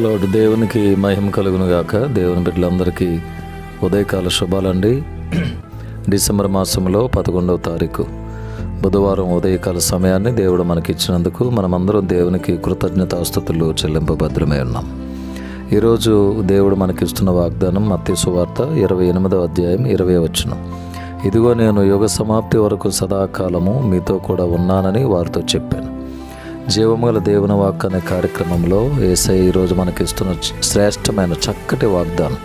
Lord. దేవునికి మహిమ కలుగును గాక. దేవుని బిడ్డలందరికీ ఉదయకాల శుభాలండి. డిసెంబర్ మాసంలో 11వ తారీఖు బుధవారం ఉదయకాల సమయాన్ని దేవుడు మనకిచ్చినందుకు మనమందరం దేవునికి కృతజ్ఞతాస్తుతులు చెల్లింపభద్రమై ఉన్నాం. ఈరోజు దేవుడు మనకిస్తున్న వాగ్దానం మత్తయి సువార్త 28వ అధ్యాయం 20వ వచనం. ఇదిగో నేను యుగ సమాప్తి వరకు సదాకాలము మీతో కూడా ఉన్నానని వారితో చెప్పాను. జీవముగల దేవుని వాక్ అనే కార్యక్రమంలో యేసయ్య ఈరోజు మనకిస్తున్న శ్రేష్టమైన చక్కటి వాగ్దానం,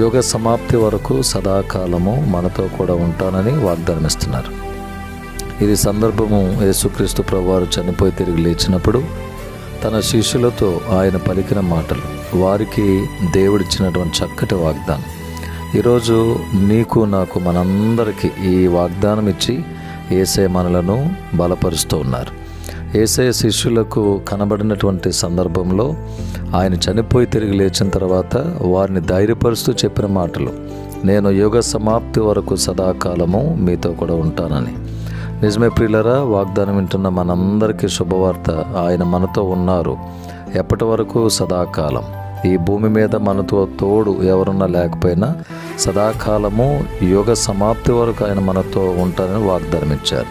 యుగ సమాప్తి వరకు సదాకాలము మనతో కూడా ఉంటానని వాగ్దానం ఇస్తున్నారు. ఇది సందర్భము యేసుక్రీస్తు ప్రభువారు చనిపోయి తిరిగి లేచినప్పుడు తన శిష్యులతో ఆయన పలికిన మాటలు, వారికి దేవుడిచ్చినటువంటి చక్కటి వాగ్దానం. ఈరోజు నీకు నాకు మనందరికీ ఈ వాగ్దానం ఇచ్చి యేసయ్య మనలను బలపరుస్తూ ఉన్నారు. యేసయ్య శిష్యులకు కనబడినటువంటి సందర్భంలో ఆయన చనిపోయి తిరిగి లేచిన తర్వాత వారిని ధైర్యపరుస్తూ చెప్పిన మాటలు, నేను యుగ సమాప్తి వరకు సదాకాలము మీతో కూడా ఉంటానని. నిజమే ప్రియులరా, వాగ్దానం వింటున్న మనందరికీ శుభవార్త, ఆయన మనతో ఉన్నారు. ఎప్పటి వరకు? సదాకాలం. ఈ భూమి మీద మనతో తోడు ఎవరున్నా లేకపోయినా సదాకాలము యుగ సమాప్తి వరకు ఆయన మనతో ఉంటారని వాగ్దానం ఇచ్చారు.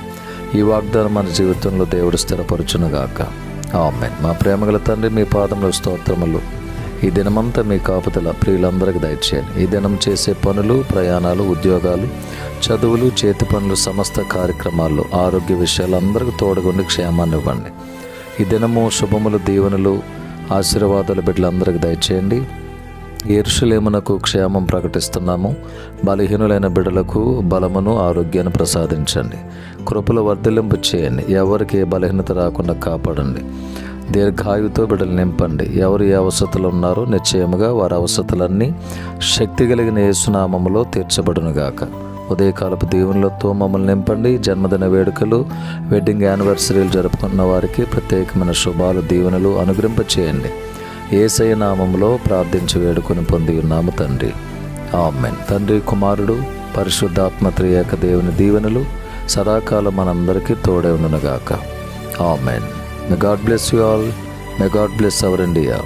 ఈ వాగ్దానం మన జీవితంలో దేవుడు స్థిరపరచునుగాక. ఆమేన్. మా ప్రేమగల తండ్రి, మీ పాదముల స్తోత్రములు. ఈ దినమంతా మీ కాపుదల ప్రియులందరికీ దయచేయండి. ఈ దినం చేసే పనులు, ప్రయాణాలు, ఉద్యోగాలు, చదువులు, చేతి పనులు, సమస్త కార్యక్రమాల్లో ఆరోగ్య విషయాలు అందరికీ తోడుగుండి క్షేమాన్ని ఇవ్వండి. ఈ దినము శుభములు, దీవెనలు, ఆశీర్వాదాలు బిడ్డలందరికీ దయచేయండి. యెరూషలేమునకు క్షేమం ప్రకటిస్తున్నాము. బలహీనులైన బిడ్డలకు బలమును, ఆరోగ్యాన్ని ప్రసాదించండి. కృపలు వర్ధిల్లింపు చేయండి. ఎవరికి ఏ బలహీనత రాకుండా కాపాడండి. దీర్ఘాయువుతో బిడ్డలు నింపండి. ఎవరు ఏ అవసరతలు ఉన్నారో నిశ్చయముగా వారి అవసరతలన్నీ శక్తి కలిగిన యేసునామములో తీర్చబడునుగాక. ఉదయకాలపు దీవెనలతో మమ్మల్ని నింపండి. జన్మదిన వేడుకలు, వెడ్డింగ్ యానివర్సరీలు జరుపుకున్న వారికి ప్రత్యేకమైన శుభాలు, దీవెనలు అనుగ్రహింప చేయండి. యేసయ్య నామములో ప్రార్థించి వేడుకొని పొంది ఉన్నాము తండ్రి. ఆమేన్. తండ్రి, కుమారుడు, పరిశుద్ధాత్మ త్రియేక దేవుని దీవెనలు సదాకాలం మనందరికీ తోడే ఉండునుగాక. Amen. May God bless you all. May God bless our India.